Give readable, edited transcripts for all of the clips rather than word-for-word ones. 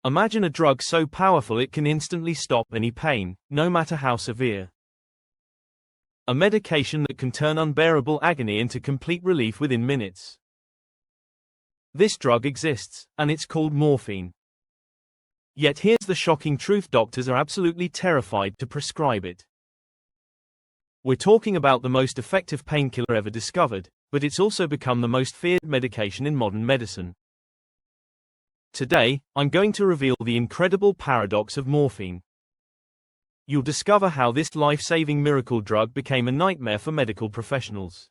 Imagine a drug so powerful it can instantly stop any pain, no matter how severe. A medication that can turn unbearable agony into complete relief within minutes. This drug exists, and it's called morphine. Yet here's the shocking truth: doctors are absolutely terrified to prescribe it. We're talking about the most effective painkiller ever discovered, but it's also become the most feared medication in modern medicine. Today, I'm going to reveal the incredible paradox of morphine. You'll discover how this life-saving miracle drug became a nightmare for medical professionals.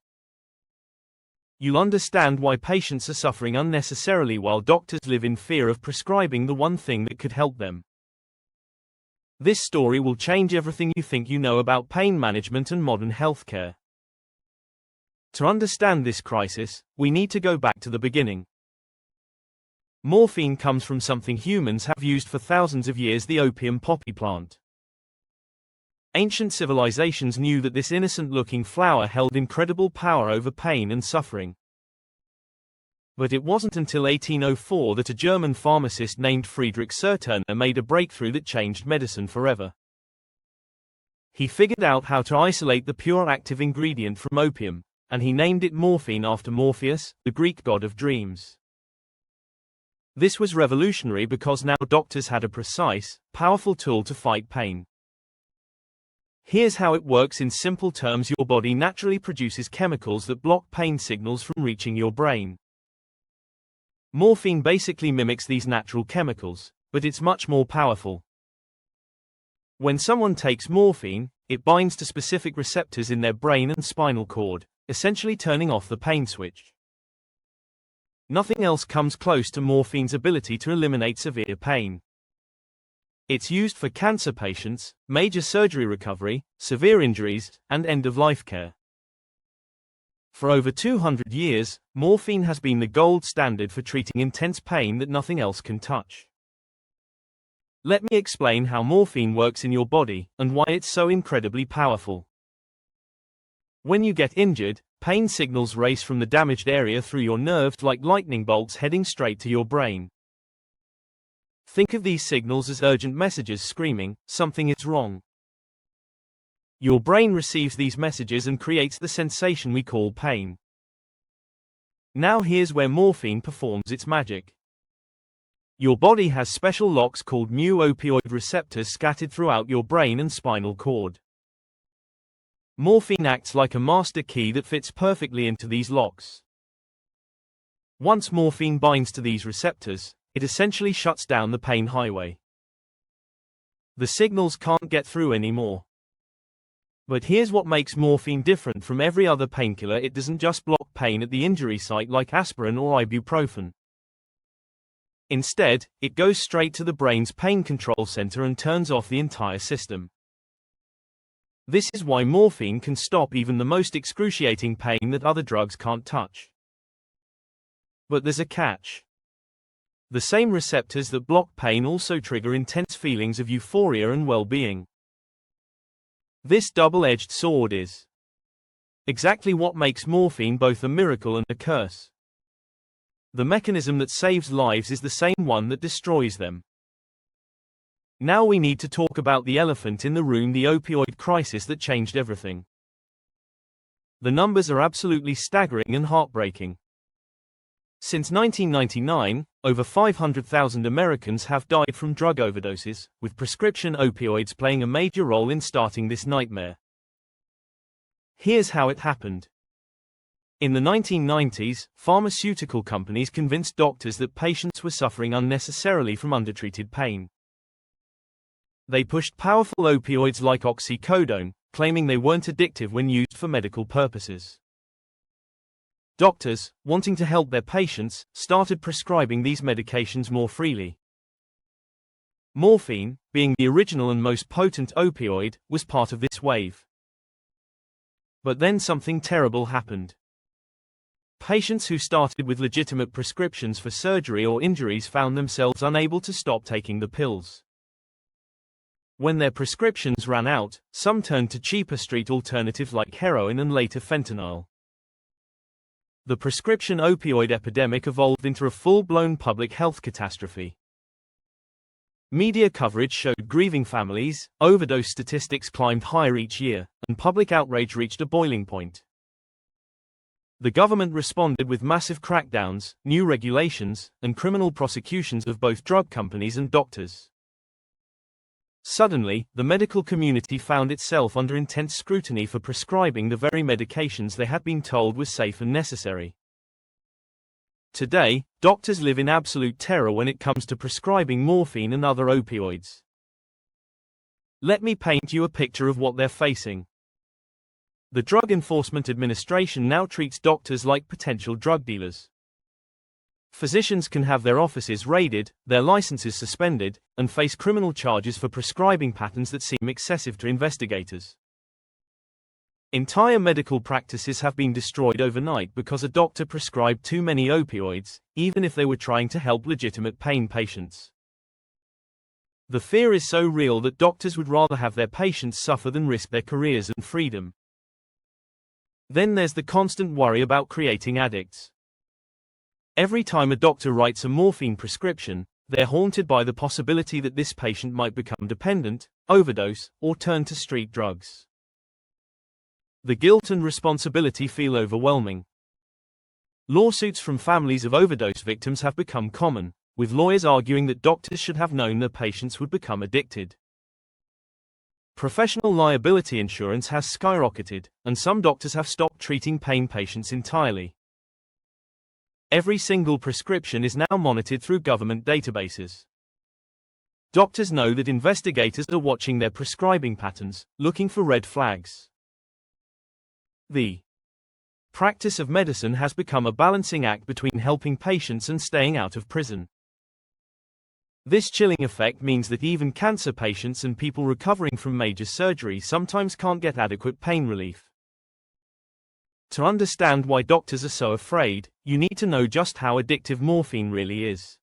You'll understand why patients are suffering unnecessarily while doctors live in fear of prescribing the one thing that could help them. This story will change everything you think you know about pain management and modern healthcare. To understand this crisis, we need to go back to the beginning. Morphine comes from something humans have used for thousands of years: the opium poppy plant. Ancient civilizations knew that this innocent-looking flower held incredible power over pain and suffering. But it wasn't until 1804 that a German pharmacist named Friedrich Serturner made a breakthrough that changed medicine forever. He figured out how to isolate the pure active ingredient from opium, and he named it morphine after Morpheus, the Greek god of dreams. This was revolutionary because now doctors had a precise, powerful tool to fight pain. Here's how it works in simple terms: your body naturally produces chemicals that block pain signals from reaching your brain. Morphine basically mimics these natural chemicals, but it's much more powerful. When someone takes morphine, it binds to specific receptors in their brain and spinal cord, essentially turning off the pain switch. Nothing else comes close to morphine's ability to eliminate severe pain. It's used for cancer patients, major surgery recovery, severe injuries, and end-of-life care. For over 200 years, morphine has been the gold standard for treating intense pain that nothing else can touch. Let me explain how morphine works in your body, and why it's so incredibly powerful. When you get injured, pain signals race from the damaged area through your nerves like lightning bolts heading straight to your brain. Think of these signals as urgent messages screaming, "Something is wrong." Your brain receives these messages and creates the sensation we call pain. Now here's where morphine performs its magic. Your body has special locks called mu-opioid receptors scattered throughout your brain and spinal cord. Morphine acts like a master key that fits perfectly into these locks. Once morphine binds to these receptors, it essentially shuts down the pain highway. The signals can't get through anymore. But here's what makes morphine different from every other painkiller: it doesn't just block pain at the injury site like aspirin or ibuprofen. Instead, it goes straight to the brain's pain control center and turns off the entire system. This is why morphine can stop even the most excruciating pain that other drugs can't touch. But there's a catch. The same receptors that block pain also trigger intense feelings of euphoria and well-being. This double-edged sword is exactly what makes morphine both a miracle and a curse. The mechanism that saves lives is the same one that destroys them. Now we need to talk about the elephant in the room: the opioid crisis that changed everything. The numbers are absolutely staggering and heartbreaking. Since 1999, over 500,000 Americans have died from drug overdoses, with prescription opioids playing a major role in starting this nightmare. Here's how it happened. In the 1990s, pharmaceutical companies convinced doctors that patients were suffering unnecessarily from undertreated pain. They pushed powerful opioids like oxycodone, claiming they weren't addictive when used for medical purposes. Doctors, wanting to help their patients, started prescribing these medications more freely. Morphine, being the original and most potent opioid, was part of this wave. But then something terrible happened. Patients who started with legitimate prescriptions for surgery or injuries found themselves unable to stop taking the pills. When their prescriptions ran out, some turned to cheaper street alternatives like heroin and later fentanyl. The prescription opioid epidemic evolved into a full-blown public health catastrophe. Media coverage showed grieving families, overdose statistics climbed higher each year, and public outrage reached a boiling point. The government responded with massive crackdowns, new regulations, and criminal prosecutions of both drug companies and doctors. Suddenly, the medical community found itself under intense scrutiny for prescribing the very medications they had been told were safe and necessary. Today, doctors live in absolute terror when it comes to prescribing morphine and other opioids. Let me paint you a picture of what they're facing. The Drug Enforcement Administration now treats doctors like potential drug dealers. Physicians can have their offices raided, their licenses suspended, and face criminal charges for prescribing patterns that seem excessive to investigators. Entire medical practices have been destroyed overnight because a doctor prescribed too many opioids, even if they were trying to help legitimate pain patients. The fear is so real that doctors would rather have their patients suffer than risk their careers and freedom. Then there's the constant worry about creating addicts. Every time a doctor writes a morphine prescription, they're haunted by the possibility that this patient might become dependent, overdose, or turn to street drugs. The guilt and responsibility feel overwhelming. Lawsuits from families of overdose victims have become common, with lawyers arguing that doctors should have known their patients would become addicted. Professional liability insurance has skyrocketed, and some doctors have stopped treating pain patients entirely. Every single prescription is now monitored through government databases. Doctors know that investigators are watching their prescribing patterns, looking for red flags. The practice of medicine has become a balancing act between helping patients and staying out of prison. This chilling effect means that even cancer patients and people recovering from major surgery sometimes can't get adequate pain relief. To understand why doctors are so afraid, you need to know just how addictive morphine really is.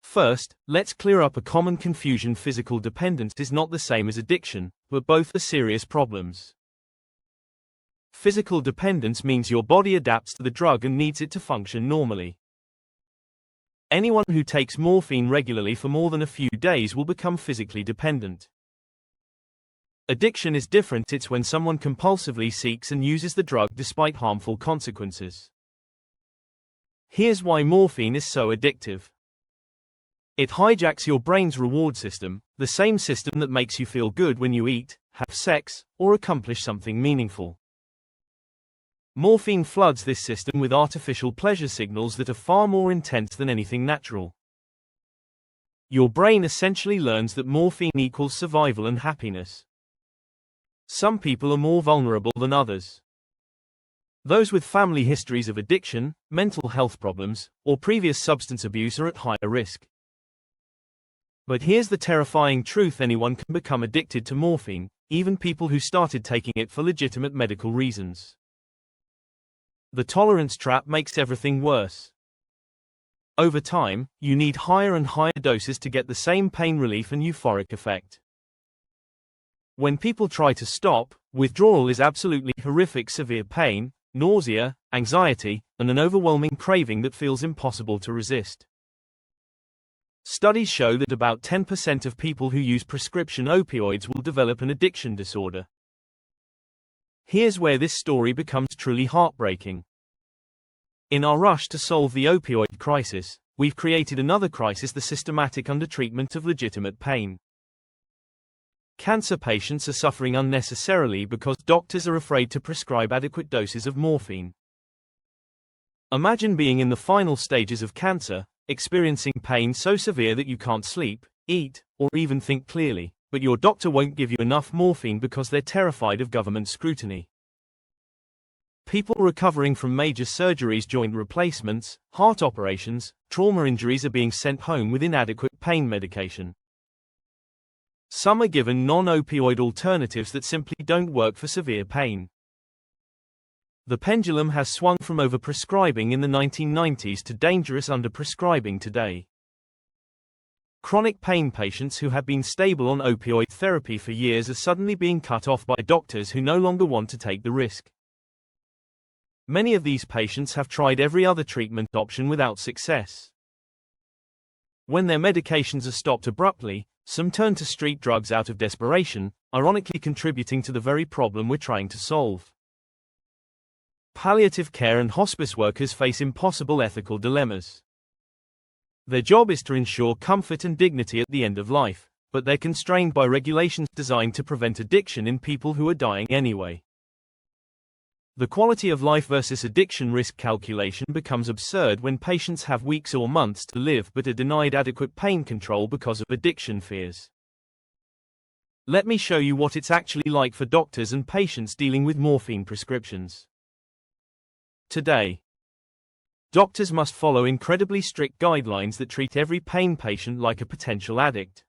First, let's clear up a common confusion: physical dependence is not the same as addiction, but both are serious problems. Physical dependence means your body adapts to the drug and needs it to function normally. Anyone who takes morphine regularly for more than a few days will become physically dependent. Addiction is different. It's when someone compulsively seeks and uses the drug despite harmful consequences. Here's why morphine is so addictive. It hijacks your brain's reward system, the same system that makes you feel good when you eat, have sex, or accomplish something meaningful. Morphine floods this system with artificial pleasure signals that are far more intense than anything natural. Your brain essentially learns that morphine equals survival and happiness. Some people are more vulnerable than others. Those with family histories of addiction, mental health problems, or previous substance abuse are at higher risk. But here's the terrifying truth: anyone can become addicted to morphine, even people who started taking it for legitimate medical reasons. The tolerance trap makes everything worse. Over time, you need higher and higher doses to get the same pain relief and euphoric effect. When people try to stop, withdrawal is absolutely horrific: severe pain, nausea, anxiety, and an overwhelming craving that feels impossible to resist. Studies show that about 10% of people who use prescription opioids will develop an addiction disorder. Here's where this story becomes truly heartbreaking. In our rush to solve the opioid crisis, we've created another crisis: the systematic undertreatment of legitimate pain. Cancer patients are suffering unnecessarily because doctors are afraid to prescribe adequate doses of morphine. Imagine being in the final stages of cancer, experiencing pain so severe that you can't sleep, eat, or even think clearly, but your doctor won't give you enough morphine because they're terrified of government scrutiny. People recovering from major surgeries, joint replacements, heart operations, trauma injuries are being sent home with inadequate pain medication. Some are given non-opioid alternatives that simply don't work for severe pain. The pendulum has swung from overprescribing in the 1990s to dangerous underprescribing today. Chronic pain patients who have been stable on opioid therapy for years are suddenly being cut off by doctors who no longer want to take the risk. Many of these patients have tried every other treatment option without success. When their medications are stopped abruptly, some turn to street drugs out of desperation, ironically contributing to the very problem we're trying to solve. Palliative care and hospice workers face impossible ethical dilemmas. Their job is to ensure comfort and dignity at the end of life, but they're constrained by regulations designed to prevent addiction in people who are dying anyway. The quality of life versus addiction risk calculation becomes absurd when patients have weeks or months to live but are denied adequate pain control because of addiction fears. Let me show you what it's actually like for doctors and patients dealing with morphine prescriptions. Today, doctors must follow incredibly strict guidelines that treat every pain patient like a potential addict.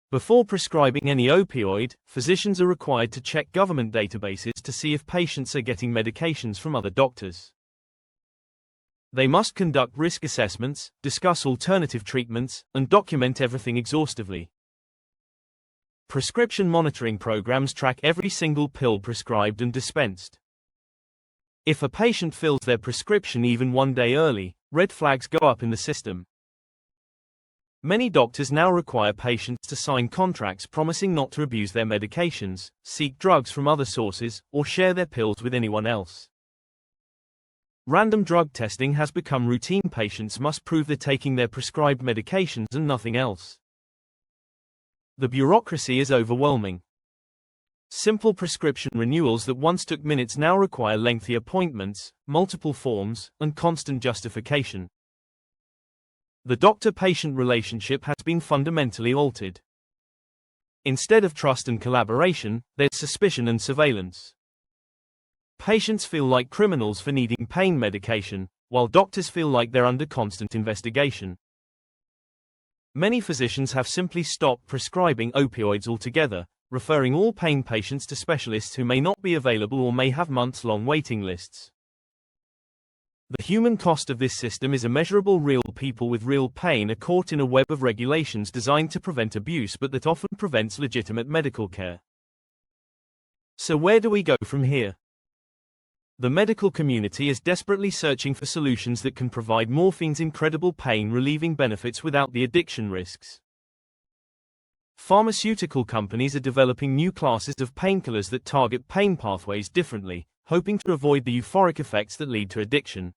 Before prescribing any opioid, physicians are required to check government databases to see if patients are getting medications from other doctors. They must conduct risk assessments, discuss alternative treatments, and document everything exhaustively. Prescription monitoring programs track every single pill prescribed and dispensed. If a patient fills their prescription even one day early, red flags go up in the system. Many doctors now require patients to sign contracts promising not to abuse their medications, seek drugs from other sources, or share their pills with anyone else. Random drug testing has become routine. Patients must prove they're taking their prescribed medications and nothing else. The bureaucracy is overwhelming. Simple prescription renewals that once took minutes now require lengthy appointments, multiple forms, and constant justification. The doctor-patient relationship has been fundamentally altered. Instead of trust and collaboration, there's suspicion and surveillance. Patients feel like criminals for needing pain medication, while doctors feel like they're under constant investigation. Many physicians have simply stopped prescribing opioids altogether, referring all pain patients to specialists who may not be available or may have months-long waiting lists. The human cost of this system is immeasurable. Real people with real pain are caught in a web of regulations designed to prevent abuse but that often prevents legitimate medical care. So where do we go from here? The medical community is desperately searching for solutions that can provide morphine's incredible pain-relieving benefits without the addiction risks. Pharmaceutical companies are developing new classes of painkillers that target pain pathways differently, hoping to avoid the euphoric effects that lead to addiction.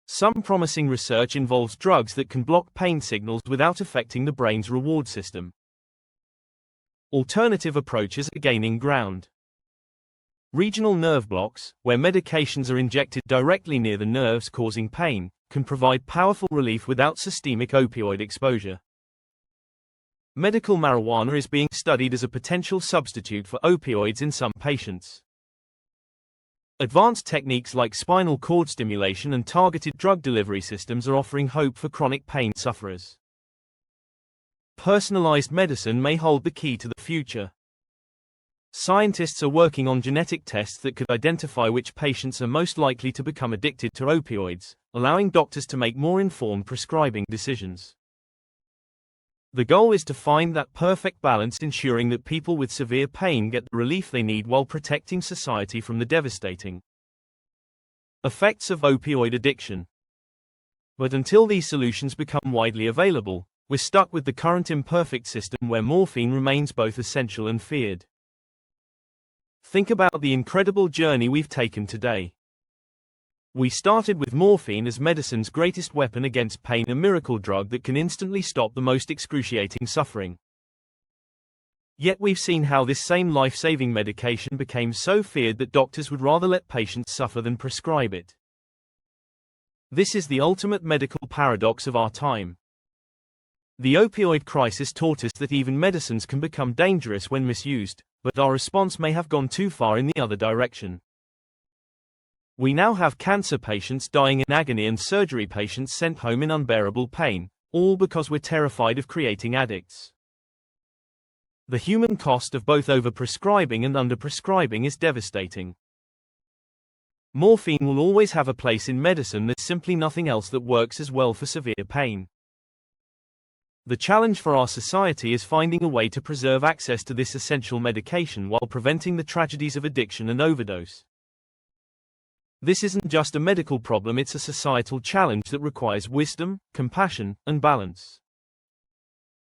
Some promising research involves drugs that can block pain signals without affecting the brain's reward system. Alternative approaches are gaining ground. Regional nerve blocks, where medications are injected directly near the nerves causing pain, can provide powerful relief without systemic opioid exposure. Medical marijuana is being studied as a potential substitute for opioids in some patients. Advanced techniques like spinal cord stimulation and targeted drug delivery systems are offering hope for chronic pain sufferers. Personalized medicine may hold the key to the future. Scientists are working on genetic tests that could identify which patients are most likely to become addicted to opioids, allowing doctors to make more informed prescribing decisions. The goal is to find that perfect balance, ensuring that people with severe pain get the relief they need while protecting society from the devastating effects of opioid addiction. But until these solutions become widely available, we're stuck with the current imperfect system where morphine remains both essential and feared. Think about the incredible journey we've taken today. We started with morphine as medicine's greatest weapon against pain, a miracle drug that can instantly stop the most excruciating suffering. Yet we've seen how this same life-saving medication became so feared that doctors would rather let patients suffer than prescribe it. This is the ultimate medical paradox of our time. The opioid crisis taught us that even medicines can become dangerous when misused, but our response may have gone too far in the other direction. We now have cancer patients dying in agony and surgery patients sent home in unbearable pain, all because we're terrified of creating addicts. The human cost of both overprescribing and underprescribing is devastating. Morphine will always have a place in medicine. There's simply nothing else that works as well for severe pain. The challenge for our society is finding a way to preserve access to this essential medication while preventing the tragedies of addiction and overdose. This isn't just a medical problem, it's a societal challenge that requires wisdom, compassion, and balance.